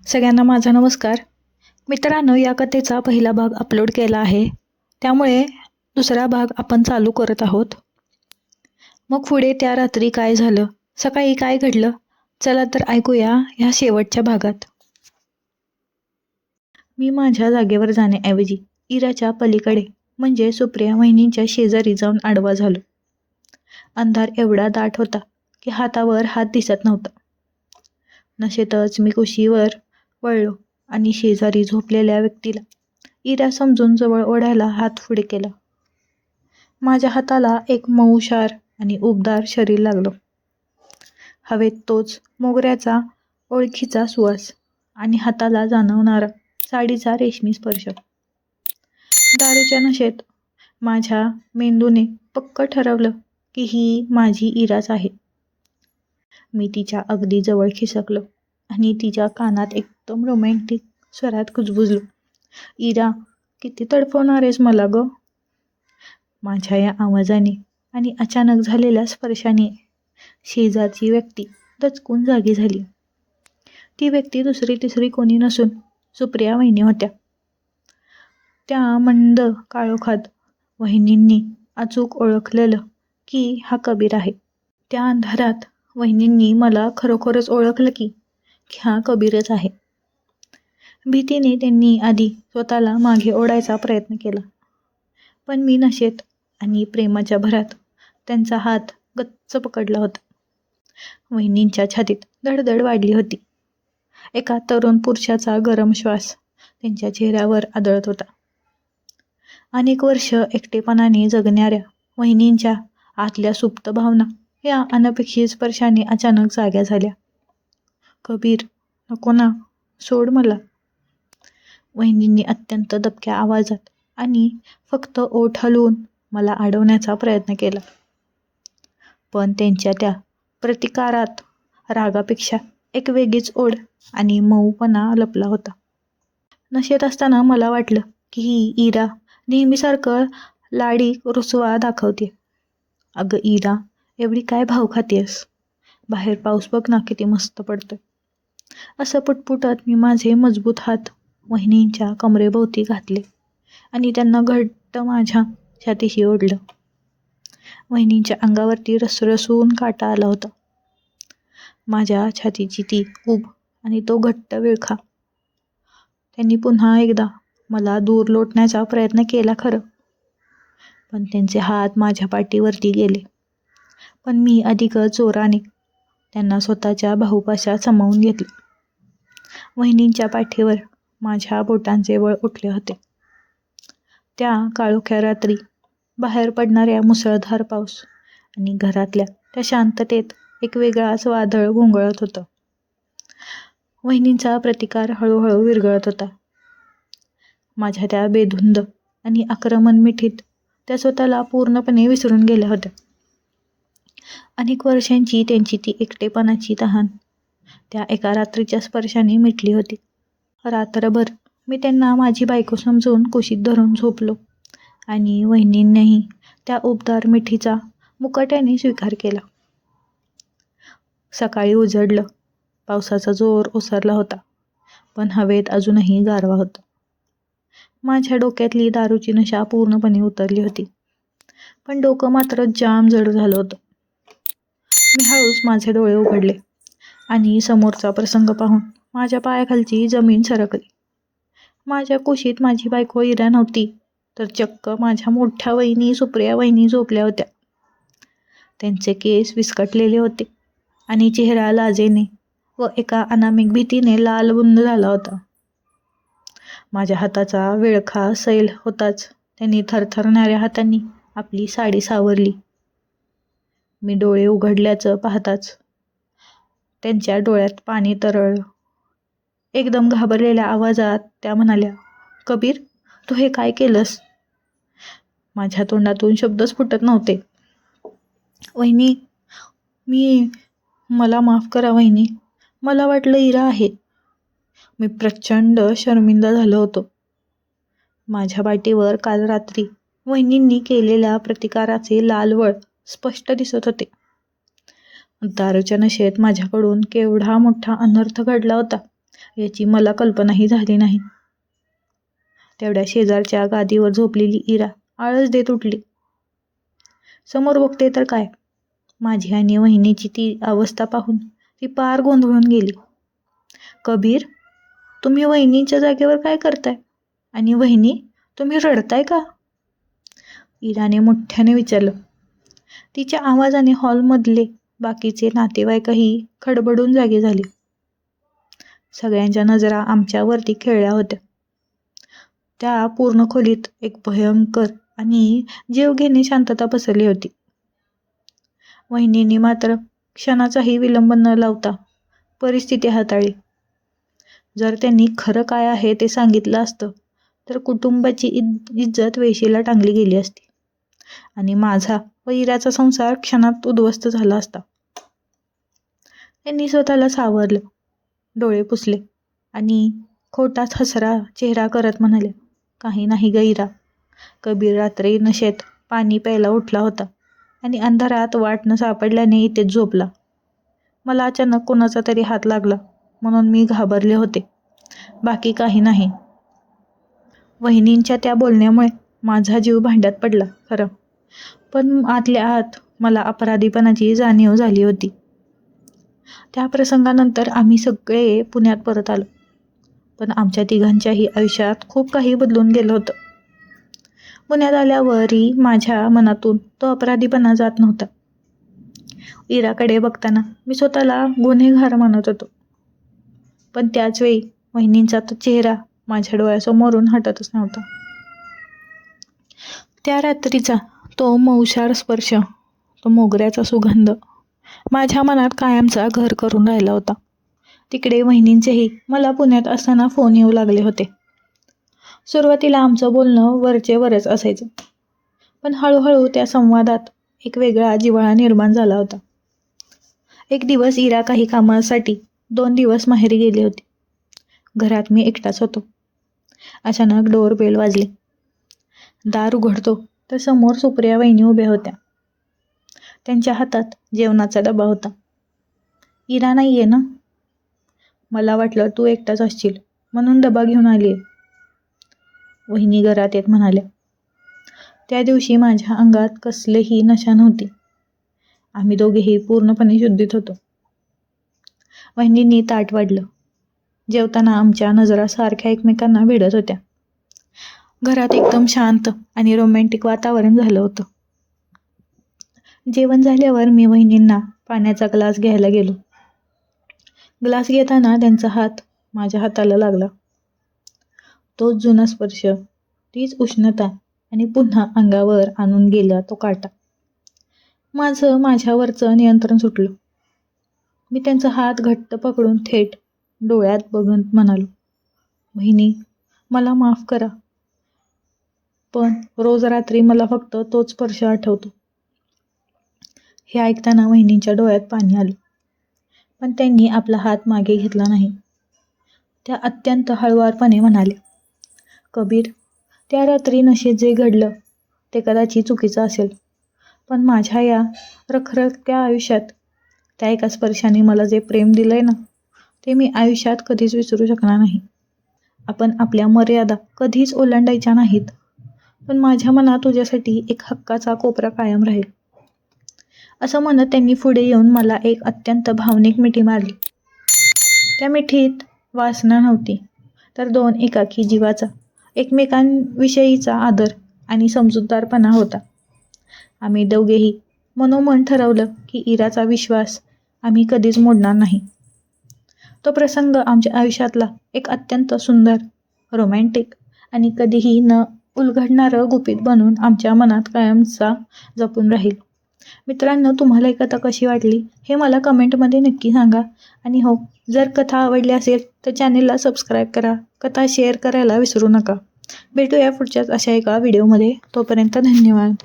सगळ्यांना माझा नमस्कार. मित्रांनो, या कथेचा पहिला भाग अपलोड केला आहे, त्यामुळे दुसरा भाग आपण चालू करत आहोत. मग पुढे त्या रात्री काय झालं, सकाळी काय घडलं, चला तर ऐकूया ह्या शेवटच्या भागात. मी माझ्या जागेवर जाण्याऐवजी इराच्या पलीकडे म्हणजे सुप्रिया वहिनींच्या शेजारी जाऊन आडवा झालो. अंधार एवढा दाट होता की हातावर हात दिसत नव्हता. नशेतच मी कुशीवर वळलो आणि शेजारी झोपलेल्या व्यक्तीला इरा समजून जवळ ओढायला हात पुढे केला. माझ्या हाताला एक मऊशार आणि उबदार शरीर लागलं. हवेत तोच मोगऱ्याचा ओळखीचा सुवास आणि हाताला जाणवणारा साडीचा रेशमी स्पर्श. दारूच्या नशेत माझ्या मेंदूने पक्क ठरवलं की ही माझी इराच आहे. मी तिच्या अगदी जवळ खिसकलो आणि तिच्या कानात एकदम रोमॅन्टिक स्वरात कुजबुजलो. इरा, किती तडफवणार आहेस मला ग? माझ्या या आवाजाने आणि अचानक झालेल्या स्पर्शाने शेजारची व्यक्ती दचकून जागी झाली. ती व्यक्ती दुसरी तिसरी कोणी नसून सुप्रिया वहिनी होत्या. त्या मंद काळोखात वहिनींनी अचूक ओळखलेलं की हा कबीर आहे. त्या अंधारात वहिनींनी मला खरोखरच ओळखलं की हा कबीरच आहे. भीतीने त्यांनी आधी स्वतःला मागे ओढायचा प्रयत्न केला, पण मी नशेत आणि प्रेमाच्या भरात त्यांचा हात गच्च पकडला होता. वहिनींच्या छातीत धडधड वाढली होती. एका तरुण पुरुषाचा गरम श्वास त्यांच्या चेहऱ्यावर आदळत होता. अनेक वर्ष एकटेपणाने जगणाऱ्या वहिनींच्या आतल्या सुप्त भावना या अनपेक्षित स्पर्शाने अचानक जाग्या झाल्या. कबीर, नको ना, सोड मला. वहिनींनी अत्यंत दबक्या आवाजात आणि फक्त ओठ हलवून मला अडवण्याचा प्रयत्न केला. पण त्यांच्या त्या प्रतिकारात रागापेक्षा एक वेगळीच ओढ आणि मऊपणा लपला होता. नशेत असताना मला वाटलं की ही इरा नेहमीसारखं लाडीक रुसवा दाखवते. अगं इरा, एवढी काय भाव खातेस? बाहेर पाऊस बघ ना, किती मस्त पडतोय. असं पुटपुटत मी माझे मजबूत हात वहिनींच्या कमरेभोवती घातले आणि त्यांना घट्ट माझ्या छातीशी ओढलं. वहिनींच्या अंगावरती रसरसून काटा आला होता. माझ्या छातीची ती उब आणि तो घट्ट विळखा. त्यांनी पुन्हा एकदा मला दूर लोटण्याचा प्रयत्न केला खरं, पण त्यांचे हात माझ्या पाठीवरती गेले. पण मी अधिकच जोराने त्यांना स्वतःच्या बाहुपाशात सामावून घेतले. वहिनींच्या पाठीवर माझ्या बोटांचे बळ उठले होते. त्या काळोख्या रात्री, बाहेर पडणाऱ्या मुसळधार पाऊस आणि घरातल्या त्या शांततेत एक वेगळाच वादळ घुंगळत होतं. वहिनींचा प्रतिकार हळूहळू विरघळत होता. माझ्या त्या बेधुंद आणि आक्रमण मिठीत त्या स्वतःला पूर्णपणे विसरून गेल्या होत्या. अनेक वर्षांची त्यांची ती एकटेपणाची तहान त्या एका रात्रीच्या स्पर्शाने मिटली होती. रात्रभर मी त्यांना माझी बायको समजून कुशीत धरून झोपलो आणि वहिनींनीही त्या उबदार मिठीचा मुकाट्याने स्वीकार केला. सकाळी उजडलं. पावसाचा जोर ओसरला होता, पण हवेत अजूनही गारवा होता. माझ्या डोक्यातली दारूची नशा पूर्णपणे उतरली होती, पण डोकं मात्र जाम जड झालं होतं. मी हळूच माझे डोळे उघडले आणि समोरचा प्रसंग पाहून माझ्या पायाखालची जमीन सरकली. माझ्या कुशीत माझी बायको इरा नव्हती, तर चक्क माझ्या मोठ्या वहिनी सुप्रिया वहिनी झोपल्या होत्या. त्यांचे केस विस्कटलेले होते आणि चेहरा लाजेने व एका अनामिक भीतीने लालबुंद झाला होता. माझ्या हाताचा विळखा सैल होताच त्यांनी थरथरणाऱ्या हातांनी आपली साडी सावरली. मी डोळे उघडल्याचं पाहताच त्यांच्या डोळ्यात पाणी तरळलं. एकदम घाबरलेल्या आवाजात त्या म्हणाल्या, कबीर, तू हे काय केलंस? माझ्या तोंडातून शब्दच फुटत नव्हते. वहिनी, मला माफ करा वहिनी, मला वाटलं इरा आहे. मी प्रचंड शर्मिंदा झालो होतो. माझ्या पाठीवर काल रात्री वहिनींनी केलेल्या प्रतिकाराचे लालवळ स्पष्ट दिसत होते. दारूच्या नशेत माझ्याकडून केवढा मोठा अनर्थ घडला होता याची मला कल्पनाही झाली नाही. तेवढ्या शेजारच्या गादीवर झोपलेली इरा आळस देत उठली. समोर बघते तर काय, माझी आणि वहिनीची ती अवस्था पाहून ती पार गोंधळून गेली. कबीर, तुम्ही वहिनीच्या जागेवर काय करताय? आणि वहिनी, तुम्ही रडताय का? इराने मोठ्याने विचारलं. तिच्या आवाजाने हॉलमधले बाकीचे नातेवाईकही खडबडून जागे झाले. सगळ्यांच्या नजरा आमच्यावरती खेळल्या होत्या. त्या पूर्ण खोलीत एक भयंकर आणि जीवघेणी शांतता पसरली होती. वहिनींनी मात्र क्षणाचाही विलंब न लावता परिस्थिती हाताळली. जर त्यांनी खरं काय आहे ते सांगितलं असतं तर कुटुंबाची इज्जत वेशीला टांगली गेली असती आणि माझा व इराचा संसार क्षणात उद्ध्वस्त झाला असता. त्यांनी स्वतःला सावरलं, डोळे पुसले आणि खोटाच हसरा चेहरा करत म्हणाले, काही नाही ग इरा. कबीर रात्री नशेत पाणी प्यायला उठला होता आणि अंधारात वाट न सापडल्याने इथेच झोपला. मला अचानक कोणाचा तरी हात लागला म्हणून मी घाबरले होते, बाकी काही नाही. वहिनींच्या त्या बोलण्यामुळे माझा जीव भांड्यात पडला खरं, पण आतल्या आत मला अपराधीपणाची जाणीव झाली होती. त्या प्रसंगानंतर आम्ही सगळे पुण्यात परत आलो, पण आमच्या तिघांच्याही आयुष्यात खूप काही बदलून गेलं होतं. पुण्यात आल्यावरही माझ्या मनातून तो अपराधीपणा जात नव्हता. इराकडे बघताना मी स्वतःला गुन्हेगार मानत होतो, पण त्याच वेळी वहिनींचा तो चेहरा माझ्या डोळ्यासमोरून हटतच नव्हता. त्या रात्रीचा तो मौशार स्पर्श, तो मोगऱ्याचा सुगंध माझ्या मनात कायमचा घर करून राहिला होता. तिकडे वहिनींचेही मला पुण्यात असताना फोन येऊ लागले होते. सुरुवातीला आमचं बोलणं वरचे वरच असायचं, पण हळूहळू त्या संवादात एक वेगळा जिव्हाळा निर्माण झाला होता. एक दिवस इरा काही कामासाठी 2 दिवस माहेरी गेली होती. घरात मी एकटाच होतो. अचानक डोरबेल वाजली. दार उघडतो तर समोर सुप्रिया वहिनी उभ्या होत्या. त्यांच्या हातात जेवणाचा डबा होता. इरा नाहीये ना? मला वाटलं तू एकटाच असशील म्हणून डबा घेऊन आलीये, वहिनी घरात येत म्हणाल्या. त्या दिवशी माझ्या अंगात कसलीही नशा नव्हती. आम्ही दोघेही पूर्णपणे शुद्धीत होतो. वहिनींनी ताट वाढलं. जेवताना आमच्या नजरा सारख्या एकमेकांना भिडत होत्या. घरात एकदम शांत आणि रोमॅन्टिक वातावरण झालं होतं. जेवण झाल्यावर मी वहिनींना पाण्याचा ग्लास घ्यायला गेलो. ग्लास घेताना त्यांचा हात माझ्या हाताला लागला. तोच जुना स्पर्श, तीच उष्णता आणि पुन्हा अंगावर आणून गेला तो काटा. माझं माझ्यावरचं नियंत्रण सुटलं. मी त्यांचा हात घट्ट पकडून थेट डोळ्यात बघत म्हणालो, वहिनी, मला माफ करा, पण रोज रात्री मला फक्त तोच स्पर्श आठवतो. हे ऐकताना वहिनींच्या डोळ्यात पाणी आलं, पण त्यांनी आपला हात मागे घेतला नाही. त्या अत्यंत हळुवारपणे म्हणाल्या, कबीर, त्या रात्री नशेत जे घडलं ते कदाचित चुकीचं असेल, पण माझ्या या रखरख्या आयुष्यात त्या एका स्पर्शाने मला जे प्रेम दिलंय ना, ते मी आयुष्यात कधीच विसरू शकणार नाही. आपण आपल्या मर्यादा कधीच ओलांडायच्या नाहीत, पण माझ्या मनात तुझ्यासाठी एक हक्काचा कोपरा कायम राहील. असं म्हणत त्यांनी पुढे येऊन मला एक अत्यंत भावनिक मिठी मारली. त्या मिठीत वासना नव्हती, तर 2 एकाकी जीवाचा एकमेकांविषयीचा आदर आणि समजूतदारपणा होता. आम्ही दोघेही मनोमन ठरवलं की इराचा विश्वास आम्ही कधीच मोडणार नाही. तो प्रसंग आमच्या आयुष्यातला एक अत्यंत सुंदर, रोमॅन्टिक आणि कधीही न उलगडणारं गुपित बनून आमच्या मनात कायमचा जपून राहील. मित्रांनो, तुम्हाला ही कथा कशी वाटली हे मला कमेंटमध्ये नक्की सांगा. आणि हो, जर कथा आवडली असेल तर चॅनेलला सबस्क्राईब करा, कथा शेअर करायला विसरू नका. भेटूया पुढच्याच अशा एका व्हिडिओमध्ये. तोपर्यंत धन्यवाद.